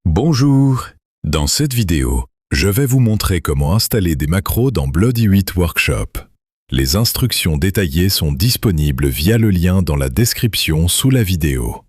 Bonjour! Dans cette vidéo, je vais vous montrer comment installer des macros dans Bloody 8 Workshop. Les instructions détaillées sont disponibles via le lien dans la description sous la vidéo.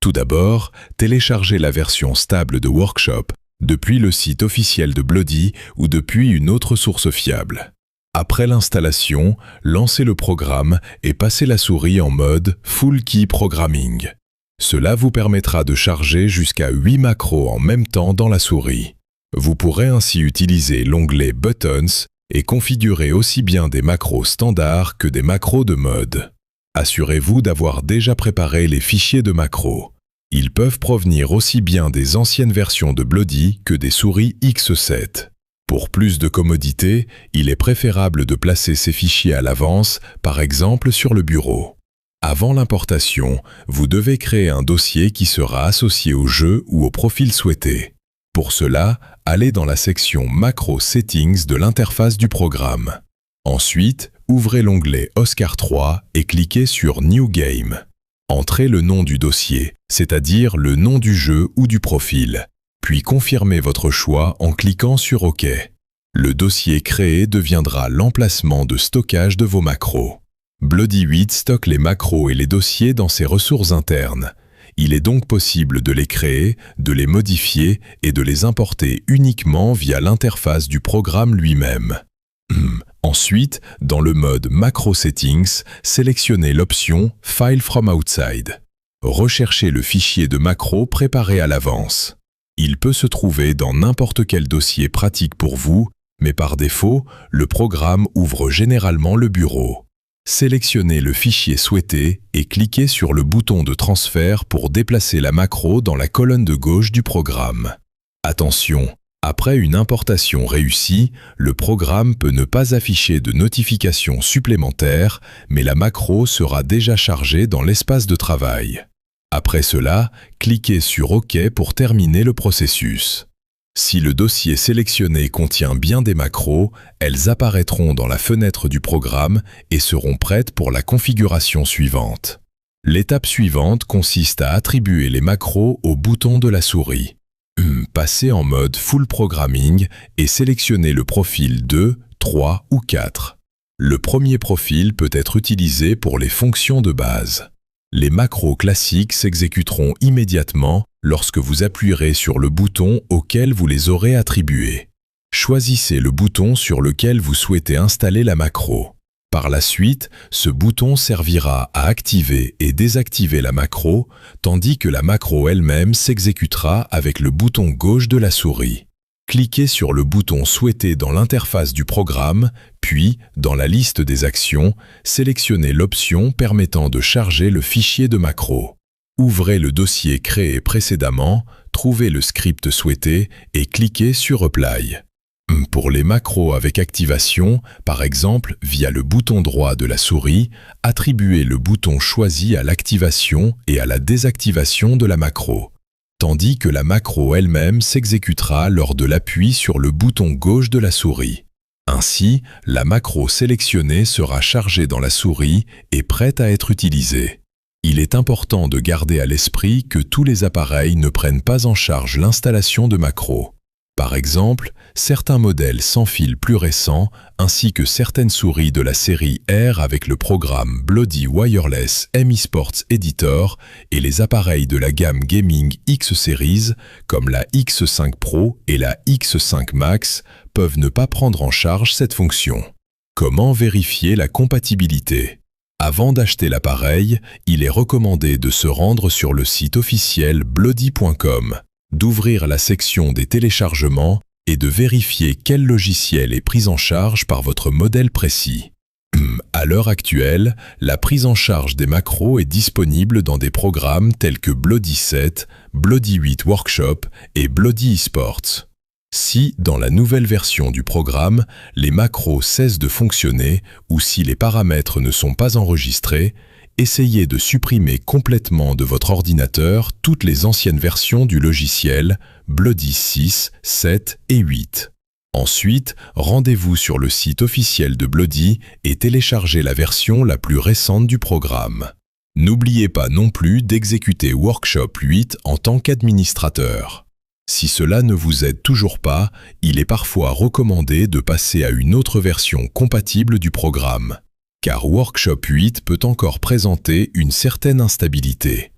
Tout d'abord, téléchargez la version stable de Workshop depuis le site officiel de Bloody ou depuis une autre source fiable. Après l'installation, lancez le programme et passez la souris en mode Full Key Programming. Cela vous permettra de charger jusqu'à 8 macros en même temps dans la souris. Vous pourrez ainsi utiliser l'onglet Buttons et configurer aussi bien des macros standards que des macros de mode. Assurez-vous d'avoir déjà préparé les fichiers de macros. Ils peuvent provenir aussi bien des anciennes versions de Bloody que des souris X7. Pour plus de commodité, il est préférable de placer ces fichiers à l'avance, par exemple sur le bureau. Avant l'importation, vous devez créer un dossier qui sera associé au jeu ou au profil souhaité. Pour cela, allez dans la section Macro Settings de l'interface du programme. Ensuite, ouvrez l'onglet Oscar 3 et cliquez sur New Game. Entrez le nom du dossier, c'est-à-dire le nom du jeu ou du profil, puis confirmez votre choix en cliquant sur OK. Le dossier créé deviendra l'emplacement de stockage de vos macros. Bloody 8 stocke les macros et les dossiers dans ses ressources internes. Il est donc possible de les créer, de les modifier et de les importer uniquement via l'interface du programme lui-même. Ensuite, dans le mode Macro Settings, sélectionnez l'option File from Outside. Recherchez le fichier de macro préparé à l'avance. Il peut se trouver dans n'importe quel dossier pratique pour vous, mais par défaut, le programme ouvre généralement le bureau. Sélectionnez le fichier souhaité et cliquez sur le bouton de transfert pour déplacer la macro dans la colonne de gauche du programme. Attention, après une importation réussie, le programme peut ne pas afficher de notification supplémentaire, mais la macro sera déjà chargée dans l'espace de travail. Après cela, cliquez sur OK pour terminer le processus. Si le dossier sélectionné contient bien des macros, elles apparaîtront dans la fenêtre du programme et seront prêtes pour la configuration suivante. L'étape suivante consiste à attribuer les macros au bouton de la souris. Passez en mode Full Programming et sélectionnez le profil 2, 3 ou 4. Le premier profil peut être utilisé pour les fonctions de base. Les macros classiques s'exécuteront immédiatement lorsque vous appuierez sur le bouton auquel vous les aurez attribués. Choisissez le bouton sur lequel vous souhaitez installer la macro. Par la suite, ce bouton servira à activer et désactiver la macro, tandis que la macro elle-même s'exécutera avec le bouton gauche de la souris. Cliquez sur le bouton souhaité dans l'interface du programme, puis, dans la liste des actions, sélectionnez l'option permettant de charger le fichier de macro. Ouvrez le dossier créé précédemment, trouvez le script souhaité et cliquez sur Apply. Pour les macros avec activation, par exemple via le bouton droit de la souris, attribuez le bouton choisi à l'activation et à la désactivation de la macro, tandis que la macro elle-même s'exécutera lors de l'appui sur le bouton gauche de la souris. Ainsi, la macro sélectionnée sera chargée dans la souris et prête à être utilisée. Il est important de garder à l'esprit que tous les appareils ne prennent pas en charge l'installation de macros. Par exemple, certains modèles sans fil plus récents, ainsi que certaines souris de la série R avec le programme Bloody Wireless MI Sports Editor et les appareils de la gamme Gaming X-Series, comme la X5 Pro et la X5 Max, peuvent ne pas prendre en charge cette fonction. Comment vérifier la compatibilité ? Avant d'acheter l'appareil, il est recommandé de se rendre sur le site officiel bloody.com, d'ouvrir la section des téléchargements et de vérifier quel logiciel est pris en charge par votre modèle précis. À l'heure actuelle, la prise en charge des macros est disponible dans des programmes tels que Bloody 7, Bloody 8 Workshop et Bloody eSports. Si, dans la nouvelle version du programme, les macros cessent de fonctionner ou si les paramètres ne sont pas enregistrés, essayez de supprimer complètement de votre ordinateur toutes les anciennes versions du logiciel Bloody 6, 7 et 8. Ensuite, rendez-vous sur le site officiel de Bloody et téléchargez la version la plus récente du programme. N'oubliez pas non plus d'exécuter Workshop 8 en tant qu'administrateur. Si cela ne vous aide toujours pas, il est parfois recommandé de passer à une autre version compatible du programme, car Workshop 8 peut encore présenter une certaine instabilité.